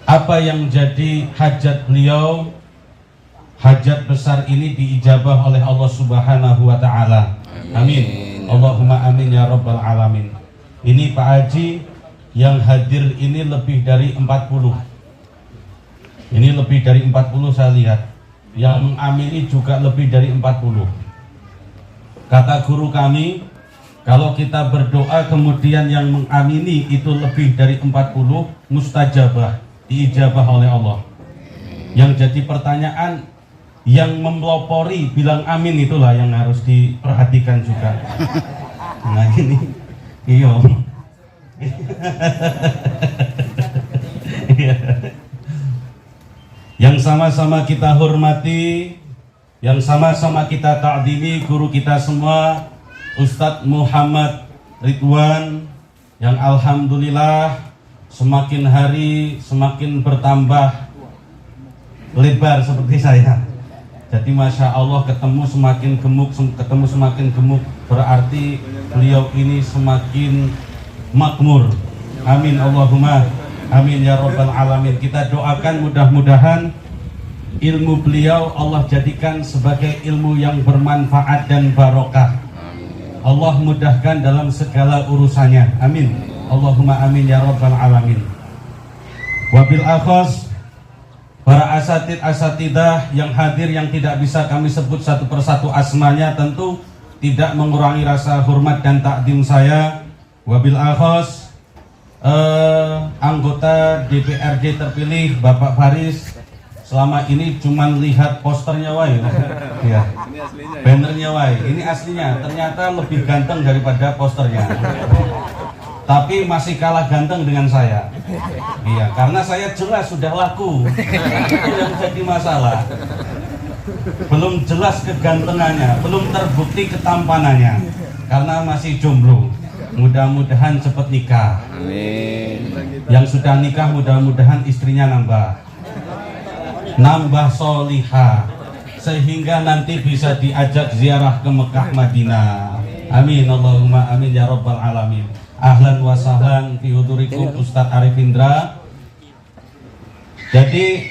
apa yang jadi hajat beliau, hajat besar ini diijabah oleh Allah Subhanahu wa Ta'ala. Amin. Allahumma amin ya rabbal alamin. Ini Pak Haji yang hadir ini lebih dari 40. Ini lebih dari 40 saya lihat. Yang mengamini juga lebih dari 40. Kata guru kami, kalau kita berdoa kemudian yang mengamini itu lebih dari 40, mustajabah, diijabah oleh Allah. Yang jadi pertanyaan, yang melopori bilang amin itulah yang harus diperhatikan juga. Nah ini, iya. Yang sama-sama kita hormati, yang sama-sama kita ta'zimi guru kita semua, Ustadz Muhammad Ridwan, yang alhamdulillah semakin hari semakin bertambah lebar seperti saya. Jadi Masya Allah ketemu semakin gemuk, ketemu semakin gemuk, berarti beliau ini semakin makmur. Amin Allahumma amin ya rabbal alamin. Kita doakan mudah-mudahan ilmu beliau Allah jadikan sebagai ilmu yang bermanfaat dan barokah. Allah mudahkan dalam segala urusannya. Amin. Allahumma amin ya rabbal alamin. Wabil akhos para asatidah yang hadir yang tidak bisa kami sebut satu persatu asmanya, tentu tidak mengurangi rasa hormat dan takdim saya. Wabil akhos anggota DPRD terpilih Bapak Faris, selama ini cuman lihat posternya wae, ya, bannernya wae. Ini aslinya ternyata lebih ganteng daripada posternya, tapi masih kalah ganteng dengan saya. Iya, karena saya jelas sudah laku, itu yang jadi masalah. Belum jelas kegantengannya, belum terbukti ketampanannya, karena masih jomblo. Mudah-mudahan cepat nikah. Amin. Yang sudah nikah mudah-mudahan istrinya nambah solihah, sehingga nanti bisa diajak ziarah ke Mekah Madinah. Amin Allahumma amin ya rabbal alamin. Ahlan wa sahlan fi hudurikum Ustadz Arif Indra. Jadi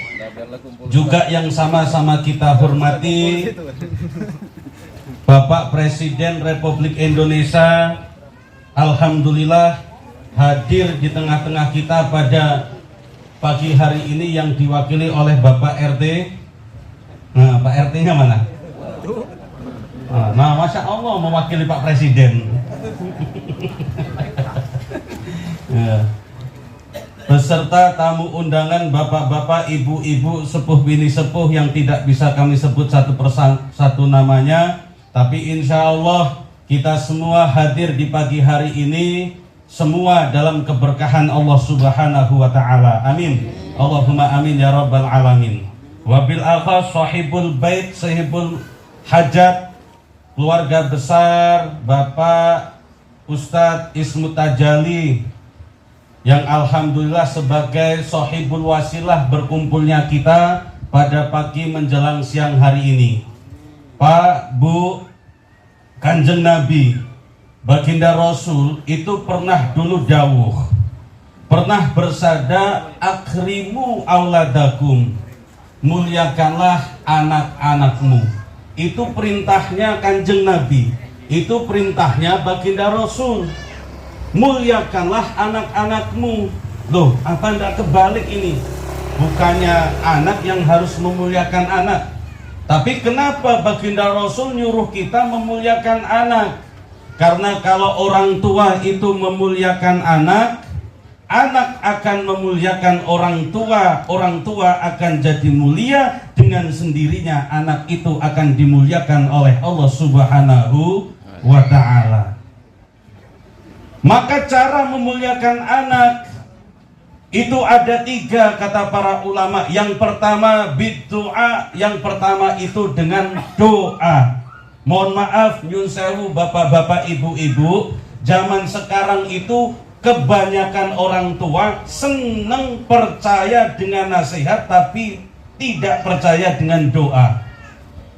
juga yang sama-sama kita hormati Bapak Presiden Republik Indonesia, alhamdulillah hadir di tengah-tengah kita pada pagi hari ini yang diwakili oleh Bapak RT. Nah, Pak RT-nya mana? Nah, Masya Allah mewakili Pak Presiden. Ya. Beserta tamu undangan bapak-bapak, ibu-ibu, sepuh bini sepuh yang tidak bisa kami sebut satu persatu namanya, tapi insya Allah kita semua hadir di pagi hari ini semua dalam keberkahan Allah Subhanahu wa Ta'ala. Amin. Allahumma amin ya rabbal alamin. Wabil akhas sahibul bait, sahibul hajat, keluarga besar Bapak Ustadz Ismut Tajali, yang alhamdulillah sebagai sahibul wasilah berkumpulnya kita pada pagi menjelang siang hari ini. Pak, Bu, Kanjeng Nabi Baginda Rasul itu pernah dulu dawuh, pernah bersabda, akrimu auladakum, muliakanlah anak-anakmu. Itu perintahnya Kanjeng Nabi, itu perintahnya Baginda Rasul. Muliakanlah anak-anakmu. Loh, apa enggak kebalik ini? Bukannya anak yang harus memuliakan anak, tapi kenapa Baginda Rasul nyuruh kita memuliakan anak? Karena kalau orang tua itu memuliakan anak, anak akan memuliakan orang tua akan jadi mulia, dengan sendirinya anak itu akan dimuliakan oleh Allah Subhanahu wa Ta'ala. Maka cara memuliakan anak itu ada 3 kata para ulama. Yang pertama bid'ah, yang pertama itu dengan doa. Mohon maaf nyun sewu bapak-bapak, ibu-ibu, zaman sekarang itu kebanyakan orang tua seneng percaya dengan nasihat tapi tidak percaya dengan doa.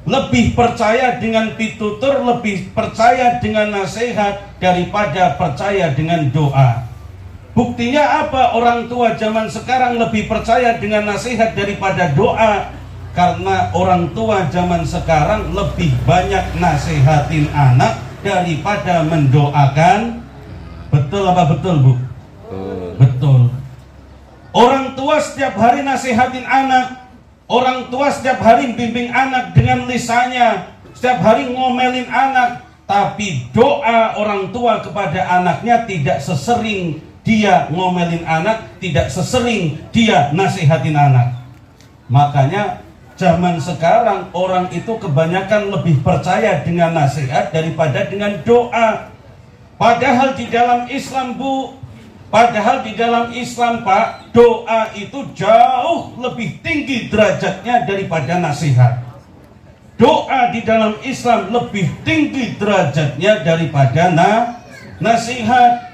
Lebih percaya dengan pitutur, lebih percaya dengan nasihat daripada percaya dengan doa. Buktinya apa? Orang tua zaman sekarang lebih percaya dengan nasihat daripada doa. Karena orang tua zaman sekarang lebih banyak nasihatin anak daripada mendoakan. Betul apa betul, Bu? Betul. Orang tua setiap hari nasihatin anak. Orang tua setiap hari bimbing anak dengan lisannya. Setiap hari ngomelin anak. Tapi doa orang tua kepada anaknya tidak sesering dia ngomelin anak, tidak sesering dia nasihatin anak. Makanya zaman sekarang orang itu kebanyakan lebih percaya dengan nasihat daripada dengan doa. Padahal di dalam Islam, Bu, padahal di dalam Islam, Pak, doa itu jauh lebih tinggi derajatnya daripada nasihat. Doa di dalam Islam lebih tinggi derajatnya daripada nasihat.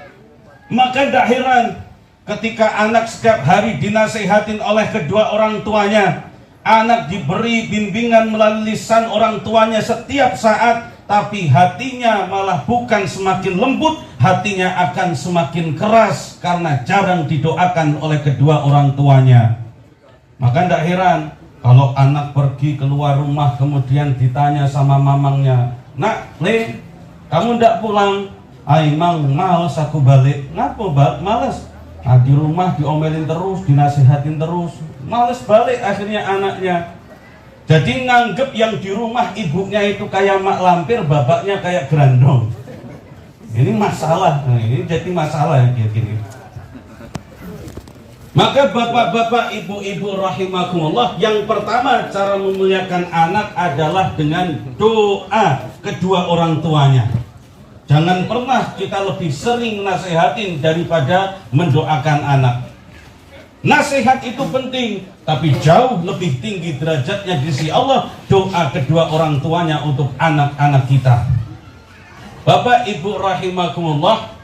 Maka tidak heran ketika anak setiap hari dinasihatin oleh kedua orang tuanya. Anak diberi bimbingan melalui lisan orang tuanya setiap saat, tapi hatinya malah bukan semakin lembut, hatinya akan semakin keras karena jarang didoakan oleh kedua orang tuanya. Maka tidak heran kalau anak pergi keluar rumah kemudian ditanya sama mamangnya, "Nak, Le, kamu tidak pulang?" "Mang, males aku balik." "Ngapa males?" "Ah, di rumah diomelin terus, dinasihatin terus, males balik." Akhirnya anaknya jadi nganggep yang di rumah ibunya itu kayak mak lampir, bapaknya kayak gerandong. Ini masalah. Nah, ini jadi masalah yang kayak gini. Maka bapak-bapak, ibu-ibu rahimakumullah, yang pertama cara memuliakan anak adalah dengan doa kedua orang tuanya. Jangan pernah kita lebih sering nasihatin daripada mendoakan anak. Nasihat itu penting, tapi jauh lebih tinggi derajatnya di sisi Allah doa kedua orang tuanya untuk anak-anak kita. Bapak Ibu rahimakumullah,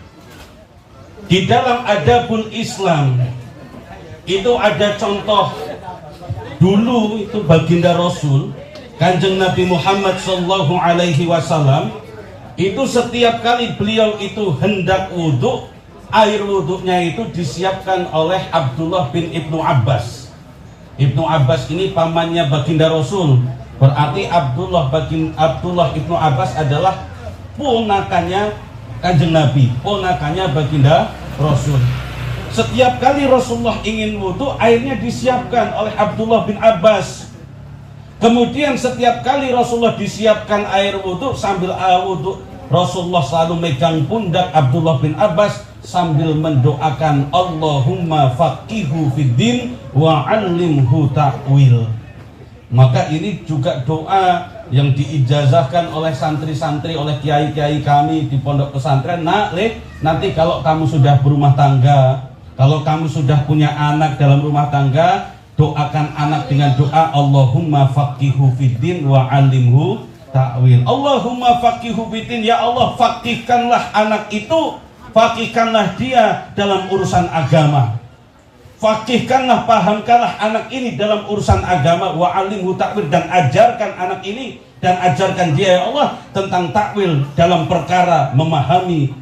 di dalam adabul Islam itu ada contoh. Dulu itu baginda Rasul Kanjeng Nabi Muhammad sallallahu alaihi wasallam itu setiap kali beliau itu hendak wudhu, air wudhunya itu disiapkan oleh Abdullah bin Ibnu Abbas. Ibnu Abbas ini pamannya baginda Rasul. Berarti Abdullah Ibnu Abbas adalah ponakannya Kanjeng Nabi, ponakannya baginda Rasul. Setiap kali Rasulullah ingin wudhu, airnya disiapkan oleh Abdullah bin Abbas. Kemudian setiap kali Rasulullah disiapkan air wudhu, sambil wudhu Rasulullah selalu megang pundak Abdullah bin Abbas sambil mendoakan, Allahumma faqihu fiddin wa 'allimhu ta'wil. Maka ini juga doa yang diijazahkan oleh santri-santri, oleh kiai-kiai kami di pondok pesantren. Nak, nanti kalau kamu sudah berumah tangga, kalau kamu sudah punya anak dalam rumah tangga, doakan anak dengan doa Allahumma faqihu fiddin wa 'allimhu ta'wil. Allahumma faqihu fiddin, ya Allah faqihkanlah anak itu, faqihkanlah dia dalam urusan agama. Faqihkanlah, pahamkanlah anak ini dalam urusan agama, wa 'allimhu ta'wil, dan ajarkan anak ini dan ajarkan dia ya Allah tentang takwil dalam perkara memahami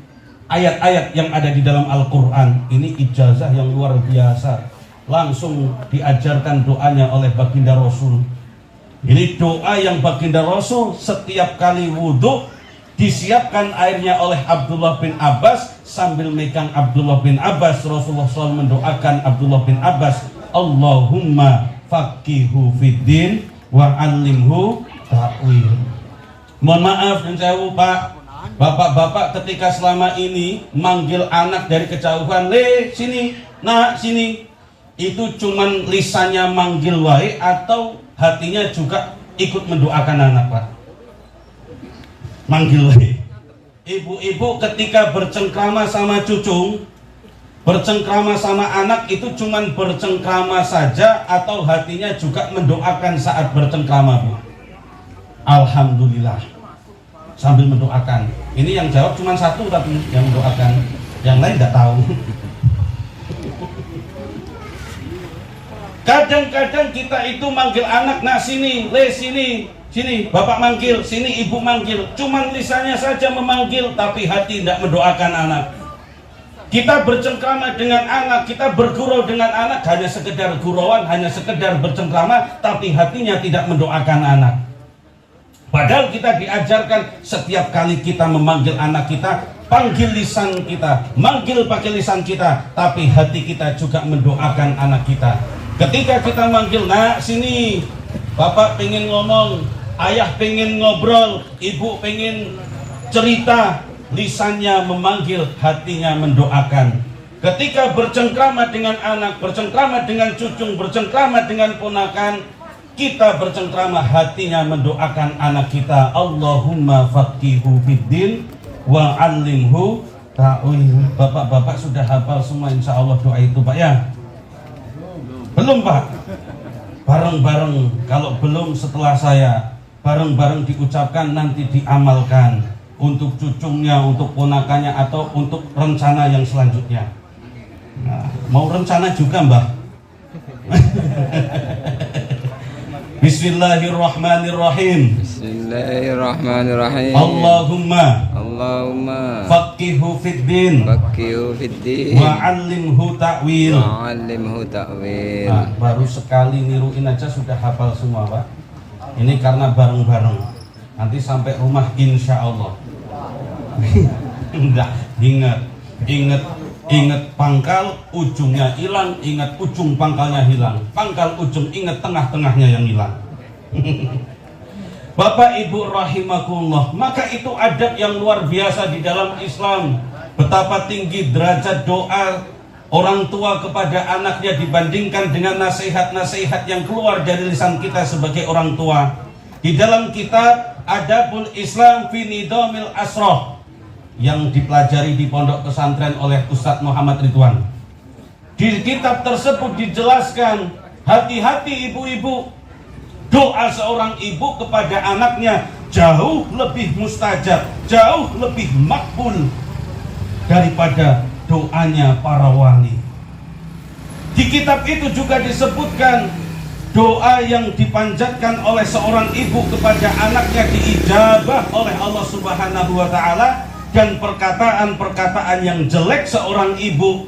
ayat-ayat yang ada di dalam Al-Quran. Ini ijazah yang luar biasa. Langsung diajarkan doanya oleh baginda Rasul. Ini doa yang baginda Rasul setiap kali wudhu disiapkan airnya oleh Abdullah bin Abbas, sambil megang Abdullah bin Abbas Rasulullah SAW mendoakan Abdullah bin Abbas, Allahumma faqihu fiddin wa 'allimhu ta'wil. Mohon maaf dan saya lupa, bapak-bapak ketika selama ini manggil anak dari kejauhan, "Le, sini, nak, sini," itu cuman lisannya manggil wae atau hatinya juga ikut mendoakan anak, Pak? Manggil wae. Ibu-ibu ketika bercengkrama sama cucu, bercengkrama sama anak, itu cuman bercengkrama saja atau hatinya juga mendoakan saat bercengkrama, Bu? Alhamdulillah, sambil mendoakan. Ini yang jawab cuma satu, tapi yang mendoakan, yang lain tidak tahu. Kadang-kadang kita itu manggil anak, "Nak, sini, Le, sini, sini." Bapak manggil, sini ibu manggil. Cuman lisannya saja memanggil, tapi hati tidak mendoakan anak. Kita bercengkrama dengan anak, kita bergurau dengan anak, hanya sekedar gurauan, hanya sekedar bercengkrama, tapi hatinya tidak mendoakan anak. Padahal kita diajarkan setiap kali kita memanggil anak kita, panggil lisan kita, manggil pakai lisan kita, tapi hati kita juga mendoakan anak kita. Ketika kita manggil, nak sini, bapak pengen ngomong, ayah pengen ngobrol, ibu pengen cerita, lisannya memanggil, hatinya mendoakan. Ketika bercengkrama dengan anak, bercengkrama dengan cucu, bercengkrama dengan ponakan, kita bercengkrama, hatinya mendoakan anak kita. Allahumma faqihu fiddin wa 'allimhu ta'wil. Bapak-bapak sudah hafal semua insya Allah doa itu Pak ya? Belum Pak? Bareng-bareng, kalau belum setelah saya, bareng-bareng diucapkan, nanti diamalkan untuk cucunya, untuk ponakannya, atau untuk rencana yang selanjutnya. Nah, mau rencana juga Mbak? Bismillahirrahmanirrahim. Bismillahirrahmanirrahim. Allahumma faqihu fiddin wa 'allimhu ta'wil. Nah, baru sekali niruin aja sudah hafal semua Pak. Ini karena bareng-bareng. Nanti sampai rumah insya Allah. Enggak, ingat pangkal, ujungnya hilang, ingat ujung pangkalnya hilang, pangkal ujung, ingat tengah-tengahnya yang hilang. Bapak Ibu rahimakumullah, maka itu adab yang luar biasa di dalam Islam. Betapa tinggi derajat doa orang tua kepada anaknya dibandingkan dengan nasihat-nasihat yang keluar dari lisan kita sebagai orang tua. Di dalam kitab Adabul Islam fi Nidamil Asrah yang dipelajari di pondok pesantren oleh Ustadz Muhammad Ridwan, di kitab tersebut dijelaskan, hati-hati ibu-ibu, doa seorang ibu kepada anaknya jauh lebih mustajab, jauh lebih makbul daripada doanya para wali. Di kitab itu juga disebutkan doa yang dipanjatkan oleh seorang ibu kepada anaknya diijabah oleh Allah Subhanahu wa Ta'ala, dan perkataan-perkataan yang jelek seorang ibu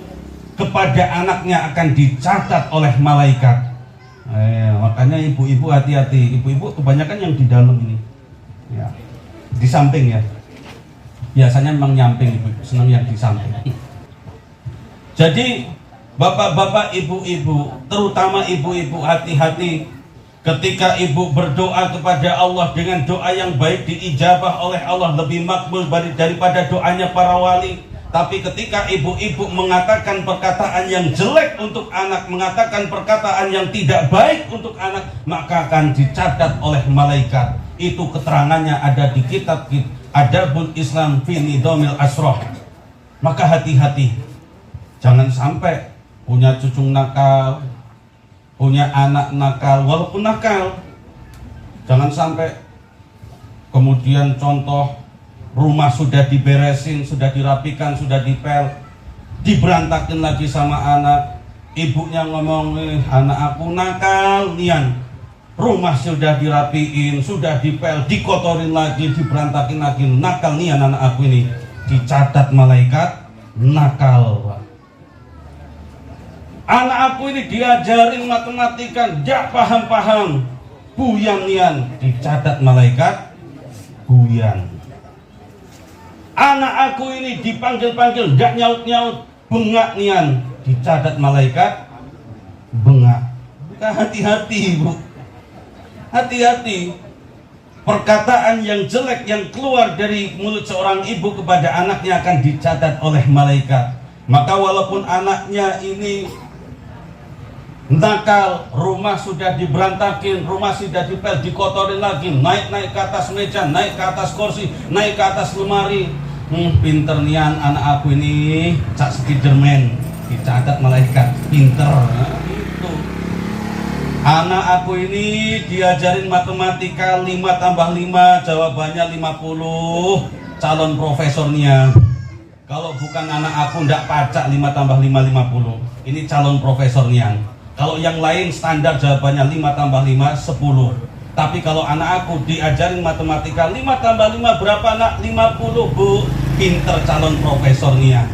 kepada anaknya akan dicatat oleh malaikat. Makanya ibu-ibu hati-hati. Ibu-ibu kebanyakan yang di dalam ini ya, di samping ya, biasanya memang nyamping, ibu senang yang di samping. Jadi bapak-bapak, ibu-ibu, terutama ibu-ibu, hati-hati ketika ibu berdoa kepada Allah dengan doa yang baik diijabah oleh Allah, lebih makbul daripada doanya para wali. Tapi ketika ibu-ibu mengatakan perkataan yang jelek untuk anak, mengatakan perkataan yang tidak baik untuk anak, maka akan dicatat oleh malaikat. Itu keterangannya ada di kitab Adabul Islam fi Nidamil Asrah. Maka hati-hati, jangan sampai punya cucu nakal, punya anak nakal, walaupun nakal, jangan sampai kemudian contoh rumah sudah diberesin, sudah dirapikan, sudah dipel, diberantakin lagi sama anak, ibunya ngomong, anak aku nakal nian, rumah sudah dirapiin, sudah dipel, dikotorin lagi, diberantakin lagi, nakal nian anak aku ini, dicatat malaikat nakal. Anak aku ini diajarin matematika, gak paham-paham, buyang nian, dicatat malaikat buyang. Anak aku ini dipanggil-panggil, gak nyaut-nyaut, bengak nian, dicatat malaikat bengak. Hati-hati ibu, hati-hati. Perkataan yang jelek yang keluar dari mulut seorang ibu kepada anaknya akan dicatat oleh malaikat. Maka walaupun anaknya ini nakal, rumah sudah diberantakin, rumah sudah dipel, dikotorin lagi, naik-naik ke atas meja, naik ke atas kursi, naik ke atas lemari, pinter nian anak aku ini, cak Spiderman, dicatat malaikat, pinter. Nah, itu anak aku ini diajarin matematika 5 tambah 5 jawabannya 50, calon profesornya. Kalau bukan anak aku ndak pacak 5 tambah 5 50, ini calon profesornya. Kalau yang lain standar jawabannya 5 tambah 5 10. Tapi kalau anak aku diajarin matematika 5 tambah 5 berapa nak? 50 bu, pinter calon profesornya.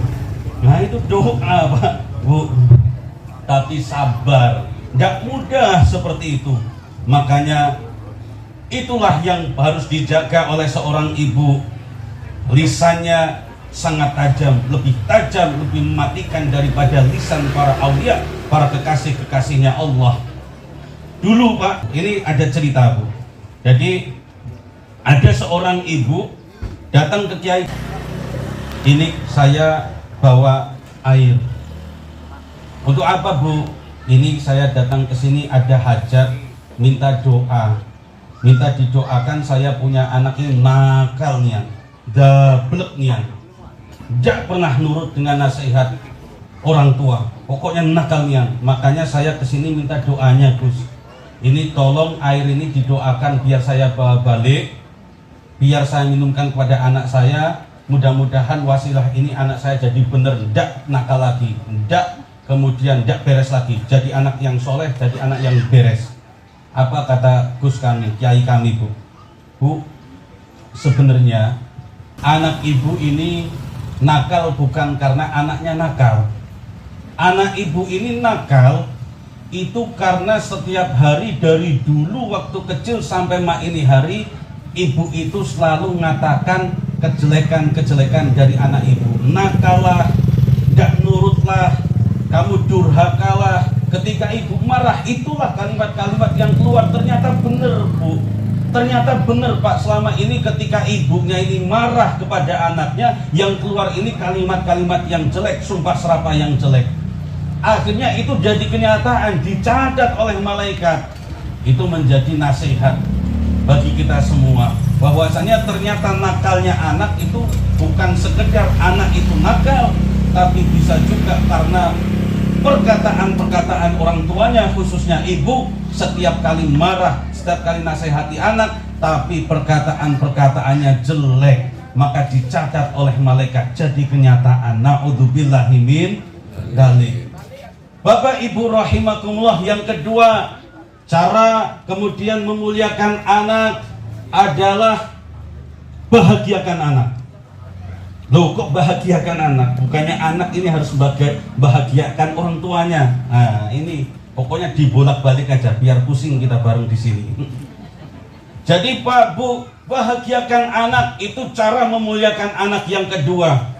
Nah itu doa Pak, Bu. Tapi sabar, tidak mudah seperti itu. Makanya itulah yang harus dijaga oleh seorang ibu. Lisannya sangat tajam, lebih mematikan daripada lisan para aulia, para kekasih-kekasihnya Allah. Dulu Pak, ini ada cerita Bu. Jadi ada seorang ibu datang ke kiai. Ini saya bawa air. Untuk apa Bu? Ini saya datang ke sini ada hajat, minta doa. Minta didoakan, saya punya anak ini nakal nian, dablek nian. Tidak pernah nurut dengan nasihat orang tua. Pokoknya nakal nian. Makanya saya ke sini minta doanya Gus. Ini tolong air ini didoakan biar saya bawa balik, biar saya minumkan kepada anak saya. Mudah-mudahan wasilah ini anak saya jadi benar, tidak nakal lagi, tidak kemudian tidak beres lagi, jadi anak yang soleh, jadi anak yang beres. Apa kata Gus kami, kiai kami Bu? Bu, sebenarnya anak ibu ini nakal bukan karena anaknya nakal. Anak ibu ini nakal itu karena setiap hari dari dulu waktu kecil sampai mak ini hari, ibu itu selalu mengatakan kejelekan-kejelekan dari anak ibu. Nakalah, tidak nurutlah, kamu durhakalah. Ketika ibu marah, itulah kalimat-kalimat yang keluar. Ternyata benar Bu, ternyata benar Pak. Selama ini ketika ibunya ini marah kepada anaknya, yang keluar ini kalimat-kalimat yang jelek, sumpah serapah yang jelek. Akhirnya itu jadi kenyataan, dicatat oleh malaikat. Itu menjadi nasihat bagi kita semua, bahwasanya ternyata nakalnya anak itu bukan sekedar anak itu nakal, tapi bisa juga karena perkataan-perkataan orang tuanya, khususnya ibu. Setiap kali marah, setiap kali nasihati anak, tapi perkataan-perkataannya jelek, maka dicatat oleh malaikat jadi kenyataan. Na'udzubillahi min dzalik. Bapak Ibu rahimakumullah, yang kedua, cara kemudian memuliakan anak adalah bahagiakan anak. Loh kok bahagiakan anak? Bukannya anak ini harus bahagiakan orang tuanya. Nah ini pokoknya dibolak-balik aja biar pusing kita bareng di sini. Jadi Pak Bu, bahagiakan anak itu cara memuliakan anak yang kedua.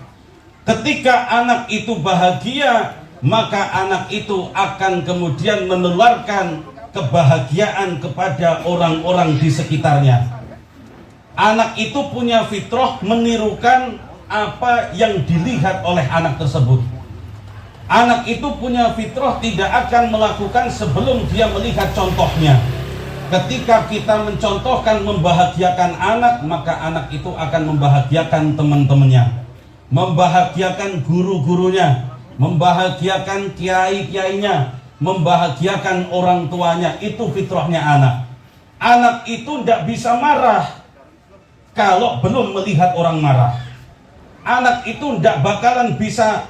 Ketika anak itu bahagia, maka anak itu akan kemudian menularkan kebahagiaan kepada orang-orang di sekitarnya. Anak itu punya fitrah menirukan apa yang dilihat oleh anak tersebut. Anak itu punya fitrah tidak akan melakukan sebelum dia melihat contohnya. Ketika kita mencontohkan membahagiakan anak, maka anak itu akan membahagiakan teman-temannya, membahagiakan guru-gurunya, membahagiakan kiai-kiainya, membahagiakan orang tuanya. Itu fitrahnya anak. Anak itu tidak bisa marah kalau belum melihat orang marah. Anak itu tidak bakalan bisa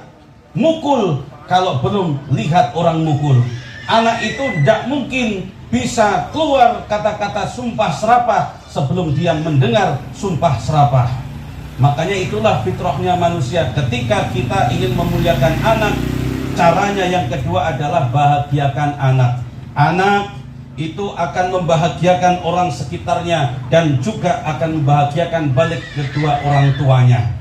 mukul kalau belum lihat orang mukul. Anak itu tidak mungkin bisa keluar kata-kata sumpah serapah sebelum dia mendengar sumpah serapah. Makanya itulah fitrahnya manusia. Ketika kita ingin memuliakan anak, caranya yang kedua adalah bahagiakan anak. Anak itu akan membahagiakan orang sekitarnya dan juga akan membahagiakan balik kedua orang tuanya.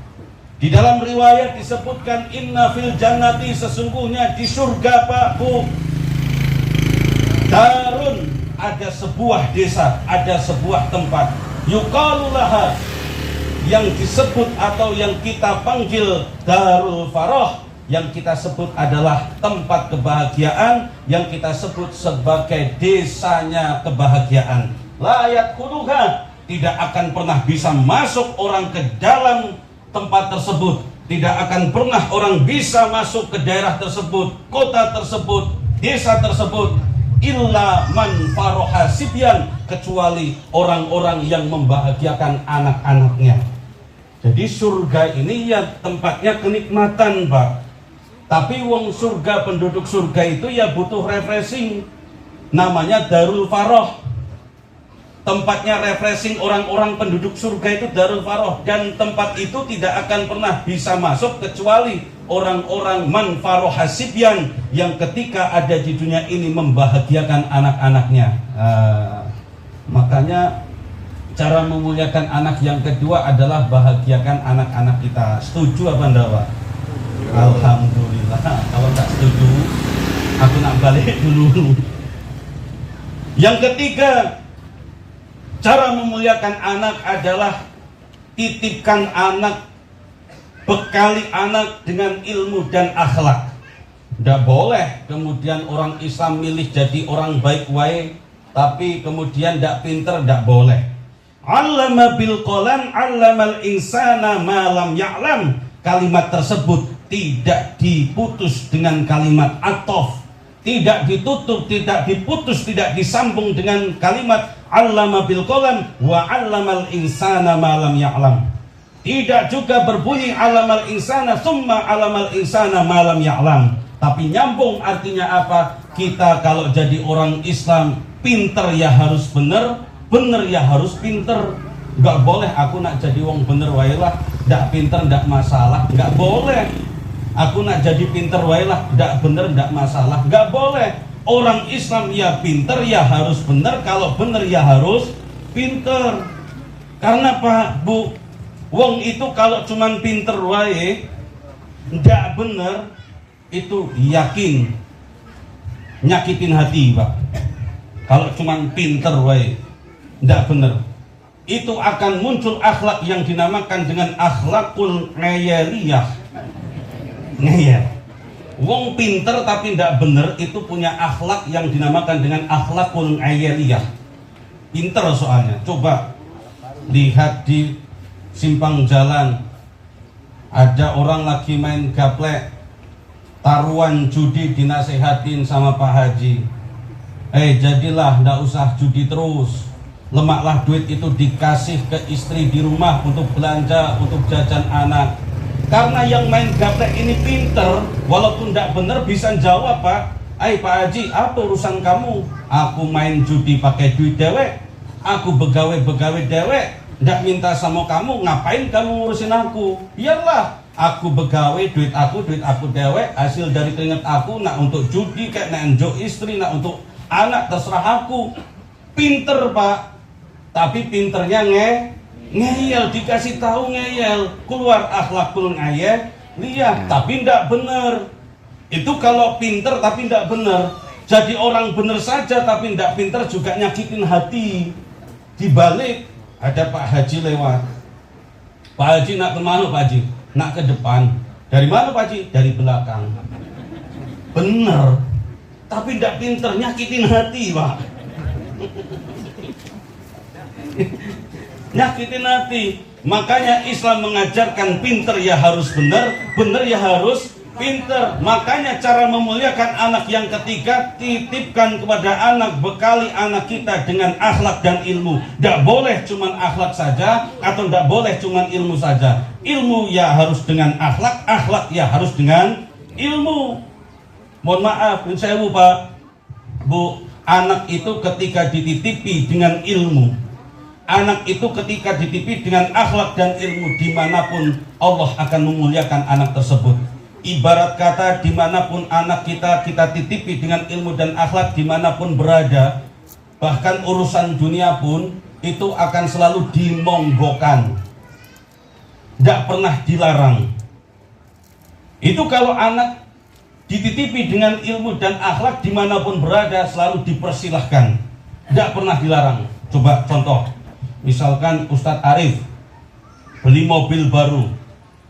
Di dalam riwayat disebutkan inna fil jannati, sesungguhnya di surga Pak Bu, darun, ada sebuah desa, ada sebuah tempat, yuqalu laha, yang disebut atau yang kita panggil Darul Faroh, yang kita sebut adalah tempat kebahagiaan, yang kita sebut sebagai desanya kebahagiaan. Layat kuluha, tidak akan pernah bisa masuk orang ke dalam tempat tersebut, tidak akan pernah orang bisa masuk ke daerah tersebut, kota tersebut, desa tersebut, illa man faroha sibyan, kecuali orang-orang yang membahagiakan anak-anaknya. Jadi surga ini ya tempatnya kenikmatan Pak. Tapi wong surga, penduduk surga itu ya butuh refreshing. Namanya Darul Faroh, tempatnya refreshing orang-orang penduduk surga itu Darul Faroh, dan tempat itu tidak akan pernah bisa masuk kecuali orang-orang man faroh hasibyan yang ketika ada di dunia ini membahagiakan anak-anaknya. Makanya cara memuliakan anak yang kedua adalah bahagiakan anak-anak kita. Setuju apa enggak, Pak? Alhamdulillah. Kalau tak setuju, aku nak balik dulu. Yang ketiga, cara memuliakan anak adalah titipkan anak, bekali anak dengan ilmu dan akhlak. Tidak boleh kemudian orang Islam milih jadi orang baik wae, tapi kemudian tidak pinter, tidak boleh. Allama bil qalam, allamal insana ma lam ya'lam. Kalimat tersebut tidak diputus dengan kalimat atof, tidak ditutup, tidak diputus, tidak disambung dengan kalimat allama bil qalam wa allamal insana ma lam ya'lam. Tidak juga berbunyi allamal insana summa allamal insana ma lam ya'lam. Tapi nyambung, artinya apa? Kita kalau jadi orang Islam, pinter ya harus bener, bener ya harus pinter. Gak boleh aku nak jadi wong bener wae lah, ndak pinter ndak masalah. Gak boleh aku nak jadi pinter wae lah, ndak bener ndak masalah. Gak boleh. Orang Islam ya pinter ya harus bener, kalau bener ya harus pinter. Karena Pak Bu, wong itu kalau cuman pinter wae ndak bener, itu yakin nyakitin hati, Pak. Kalau cuman pinter wae ndak bener, itu akan muncul akhlak yang dinamakan dengan akhlakul ngeyeliyah. Ngeyel. Wong pinter tapi ndak bener itu punya akhlak yang dinamakan dengan akhlakul ngeyeliyah. Pinter soalnya. Coba lihat di simpang jalan, ada orang lagi main gaplek, taruhan judi, dinasehatin sama Pak Haji, jadilah ndak usah judi terus, lemaklah duit itu dikasih ke istri di rumah untuk belanja, untuk jajan anak. Karena yang main gaplek ini pinter, walaupun tidak benar bisa jawab, Pak, Pak Haji, apa urusan kamu? Aku main judi pakai duit dewek, aku begawe dewek, tidak minta sama kamu, ngapain kamu ngurusin aku? Iyalah, aku begawe, duit aku dewek, hasil dari keringat aku, nak untuk judi, kayak nak untuk istri, nak untuk anak, terserah aku. Pinter, Pak. Tapi pinternya ngeyel, dikasih tahu ngeyel, keluar akhlakul ngeyeliyah, tapi ndak bener. Itu kalau pinter tapi ndak bener. Jadi orang bener saja tapi ndak pinter juga nyakitin hati. Dibalik ada Pak Haji lewat. Pak Haji nak kemana Pak Haji? Nak ke depan. Dari mana Pak Haji? Dari belakang. Bener, tapi ndak pinter, nyakitin hati, Pak. Nyakitin hati. Makanya Islam mengajarkan pinter ya harus benar, benar ya harus pinter. Makanya cara memuliakan anak yang ketiga, titipkan kepada anak, bekali anak kita dengan akhlak dan ilmu. Tidak boleh cuman akhlak saja, atau tidak boleh cuman ilmu saja. Ilmu ya harus dengan akhlak, akhlak ya harus dengan ilmu. Mohon maaf, saya lupa, Bu, anak itu ketika dititipi dengan ilmu, anak itu ketika dititipi dengan akhlak dan ilmu, dimanapun Allah akan memuliakan anak tersebut. Ibarat kata, dimanapun anak kita titipi dengan ilmu dan akhlak, dimanapun berada, bahkan urusan dunia pun itu akan selalu dimonggokan, tidak pernah dilarang. Itu kalau anak dititipi dengan ilmu dan akhlak, dimanapun berada selalu dipersilahkan, tidak pernah dilarang. Coba contoh, misalkan Ustadz Arif beli mobil baru,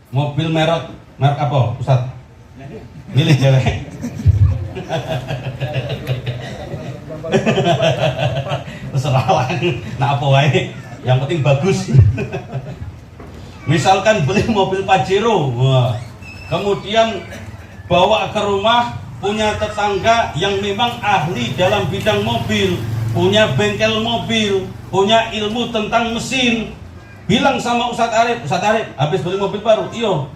mobil merek apa Ustadz? Milih cewek. Terserah lah, nah apa wae, yang penting bagus. Misalkan beli mobil Pajero, kemudian bawa ke rumah, punya tetangga yang memang ahli dalam bidang mobil, punya bengkel mobil, punya ilmu tentang mesin. Bilang sama Ustadz Arif, habis beli mobil baru, iyo,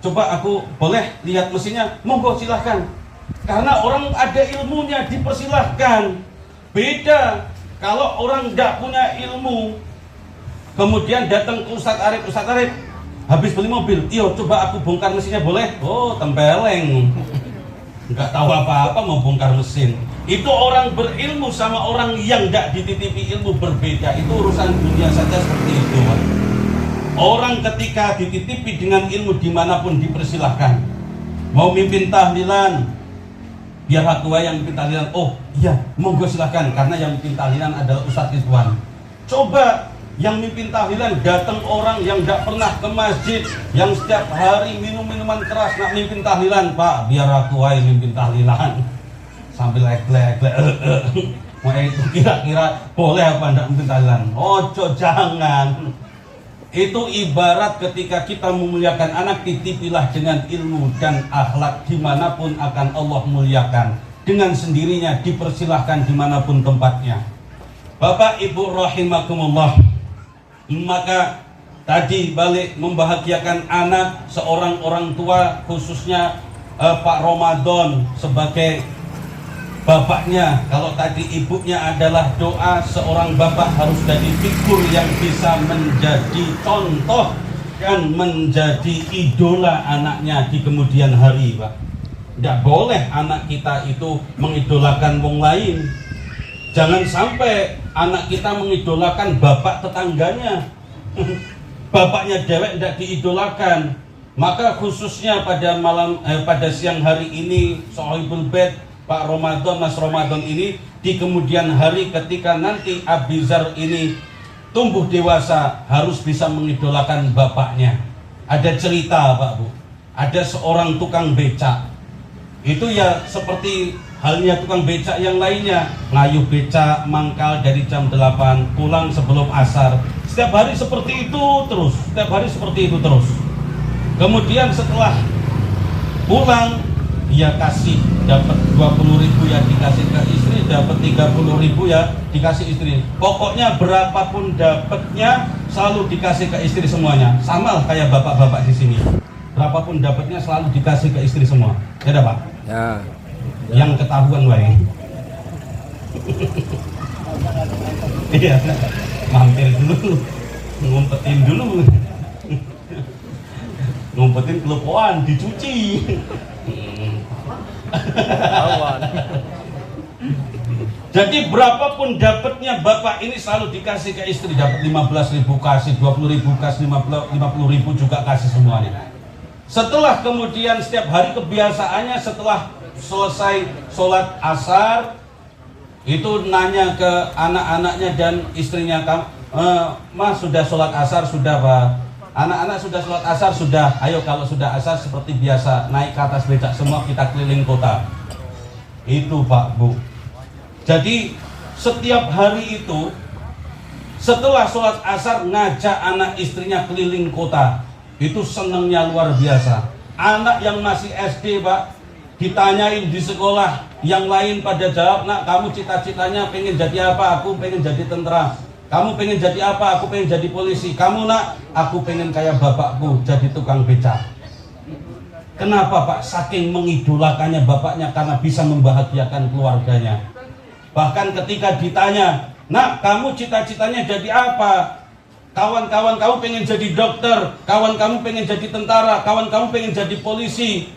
coba aku boleh lihat mesinnya? Monggo silahkan. Karena orang ada ilmunya dipersilahkan. Beda Kalau orang nggak punya ilmu, kemudian datang ke Ustadz Arif, habis beli mobil, iyo coba aku bongkar mesinnya boleh? Oh, tempeleng, nggak tahu apa-apa mau bongkar mesin. Itu orang berilmu sama orang yang nggak dititipi ilmu berbeda. Itu urusan dunia saja seperti itu, Pak. Orang ketika dititipi dengan ilmu dimanapun dipersilahkan. Mau mimpin tahlilan, biar tua yang mimpin tahlilan. Oh iya, monggo silahkan, karena yang mimpin tahlilan adalah Ustadz Ridwan. Coba yang mimpin tahlilan datang orang yang nggak pernah ke masjid, yang setiap hari minum minuman keras, nak mimpin tahlilan. Pak, biar tua yang mimpin tahlilan. Sambil lek-lek, mau itu kira-kira boleh apa enggak mimpin tahlilan? Ojo, jangan. Itu ibarat ketika kita memuliakan anak, titipilah dengan ilmu dan akhlak, dimanapun akan Allah muliakan. Dengan sendirinya dipersilahkan dimanapun tempatnya. Bapak Ibu rahimakumullah, maka tadi balik membahagiakan anak, seorang orang tua khususnya Pak Ramadan sebagai bapaknya. Kalau tadi ibunya adalah doa, seorang bapak harus jadi figur yang bisa menjadi contoh dan menjadi idola anaknya di kemudian hari, Pak. Tidak boleh anak kita itu mengidolakan wong lain. Jangan sampai anak kita mengidolakan bapak tetangganya. Bapaknya dewek tidak diidolakan. Maka khususnya pada pada siang hari ini, Sohibul Bait Pak Ramadan, Mas Ramadan ini, di kemudian hari ketika nanti Abizar ini tumbuh dewasa, harus bisa mengidolakan bapaknya. Ada cerita, Pak Bu, ada seorang tukang becak. Itu ya seperti halnya tukang becak yang lainnya, ngayuh becak mangkal dari jam 8 pulang sebelum asar. Setiap hari seperti itu terus, setiap hari seperti itu terus. Kemudian setelah pulang, dia kasih, dapat 20.000 ya dikasih ke istri, dapat 30.000 ya dikasih istri. Pokoknya berapapun dapatnya selalu dikasih ke istri semuanya. Sama lah kayak bapak-bapak di sini. Berapapun dapatnya selalu dikasih ke istri semua. Ya dah, Pak? Ya. Yang ketahuan wae. Iya, mampir dulu, ngumpetin dulu. Ngumpetin kelupuan, dicuci. Jadi berapapun dapatnya bapak ini selalu dikasih ke istri. Dapat 15.000 kasih, 20.000 kasih, 50.000 juga kasih semuanya. Setelah kemudian setiap hari kebiasaannya setelah selesai sholat asar itu nanya ke anak-anaknya dan istrinya, Mas sudah sholat asar? Sudah, Pak. Anak-anak sudah sholat asar? Sudah. Ayo kalau sudah asar seperti biasa, naik ke atas becak semua, kita keliling kota. Itu, Pak, Bu. Jadi setiap hari itu setelah sholat asar ngajak anak istrinya keliling kota. Itu senangnya luar biasa. Anak yang masih SD, Pak, ditanyain di sekolah, yang lain pada jawab, nak kamu cita-citanya pengen jadi apa? Aku pengen jadi tentara. Kamu pengen jadi apa? Aku pengen jadi polisi. Kamu, nak? Aku pengen kayak bapakku, jadi tukang becak. Kenapa, Pak? Saking mengidolakannya bapaknya karena bisa membahagiakan keluarganya. Bahkan ketika ditanya, nak kamu cita-citanya jadi apa? Kawan-kawan kamu pengen jadi dokter, kawan kamu pengen jadi tentara, kawan kamu pengen jadi polisi.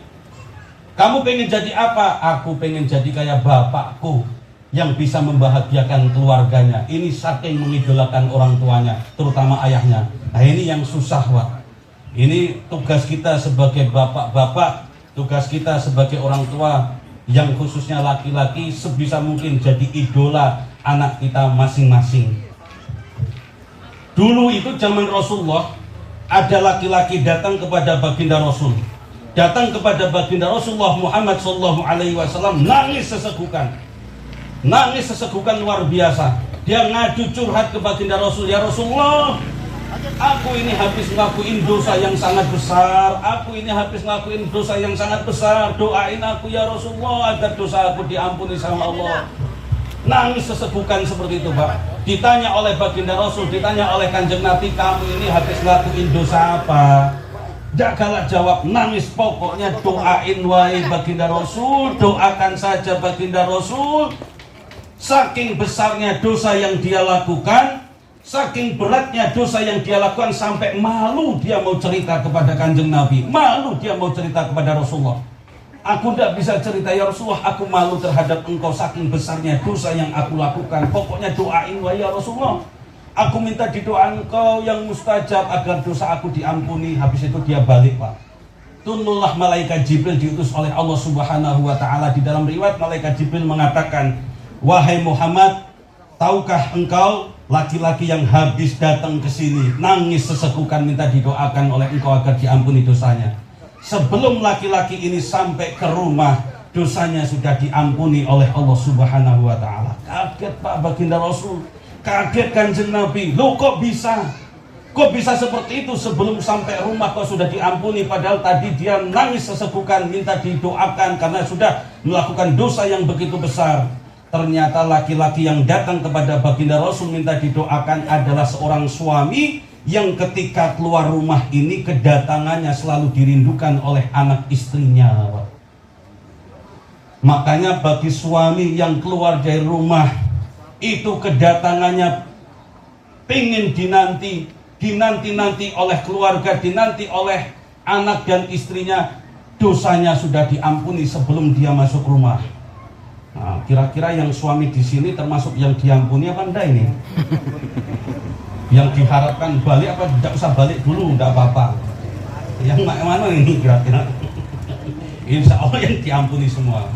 Kamu pengen jadi apa? Aku pengen jadi kayak bapakku yang bisa membahagiakan keluarganya. Ini saking mengidolakan orang tuanya, terutama ayahnya. Nah ini yang susah, Pak. Ini tugas kita sebagai bapak-bapak, tugas kita sebagai orang tua, yang khususnya laki-laki, sebisa mungkin jadi idola anak kita masing-masing. Dulu itu zaman Rasulullah, ada laki-laki datang kepada baginda Rasul, datang kepada baginda Rasulullah Muhammad SAW, nangis sesegukan luar biasa. Dia ngadu curhat ke baginda Rasul, ya Rasulullah, aku ini habis ngelakuin dosa yang sangat besar. Doain aku ya Rasulullah agar dosa aku diampuni sama Allah. Nangis sesegukan seperti itu, Pak. Ditanya oleh baginda Rasul, ditanya oleh Kanjeng Nabi, kamu ini habis ngelakuin dosa apa? Gak galak jawab, nangis. Pokoknya doain wae baginda Rasul, doakan saja baginda Rasul. saking besarnya dosa yang dia lakukan, saking beratnya dosa yang dia lakukan, sampai malu dia mau cerita kepada Kanjeng Nabi, malu dia mau cerita kepada Rasulullah. Aku tidak bisa cerita, ya Rasulullah, aku malu terhadap engkau, saking besarnya dosa yang aku lakukan. Pokoknya doain wahai ya Rasulullah, aku minta didoakan engkau yang mustajab agar dosa aku diampuni. Habis itu dia balik, Pak. Tunullah malaikat Jibril diutus oleh Allah Subhanahu wa ta'ala. Di dalam riwayat malaikat Jibril mengatakan, wahai Muhammad, tahukah engkau laki-laki yang habis datang ke sini nangis sesekukan minta didoakan oleh engkau agar diampuni dosanya. Sebelum laki-laki ini sampai ke rumah, dosanya sudah diampuni oleh Allah Subhanahu wa ta'ala. Kaget Pak baginda Rasul, kaget Kanjeng Nabi, loh kok bisa? Kok bisa seperti itu, sebelum sampai rumah kok sudah diampuni, padahal tadi dia nangis sesekukan minta didoakan karena sudah melakukan dosa yang begitu besar. Ternyata laki-laki yang datang kepada baginda Rasul minta didoakan adalah seorang suami yang ketika keluar rumah ini kedatangannya selalu dirindukan oleh anak istrinya. Makanya bagi suami yang keluar dari rumah itu kedatangannya pingin dinanti oleh keluarga, dinanti oleh anak dan istrinya, dosanya sudah diampuni sebelum dia masuk rumah. Nah, kira-kira yang suami di sini termasuk yang diampuni apa enggak ini? Yang diharapkan balik apa tidak usah balik dulu, enggak apa-apa. Yang mana ini kira-kira? Insya Allah yang diampuni semua.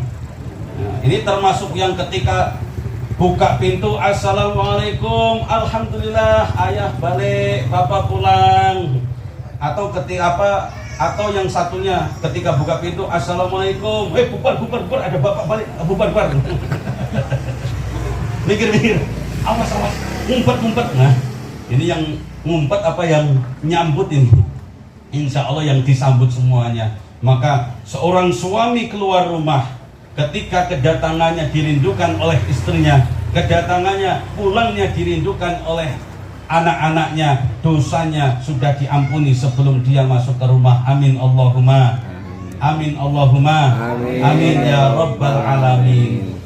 Nah, ini termasuk yang ketika buka pintu, assalamualaikum, alhamdulillah, ayah balik, bapak pulang. Atau atau yang satunya ketika buka pintu, assalamualaikum, bubar, ada bapak balik, bubar. Mikir, awas, ngumpet. Nah, ini yang ngumpet apa yang nyambut ini? Insya Allah yang disambut semuanya. Maka seorang suami keluar rumah ketika kedatangannya dirindukan oleh istrinya, kedatangannya, pulangnya dirindukan oleh anak-anaknya, dosanya sudah diampuni sebelum dia masuk ke rumah. Amin Allahumma. Amin Allahumma. Amin ya Rabbal Alamin.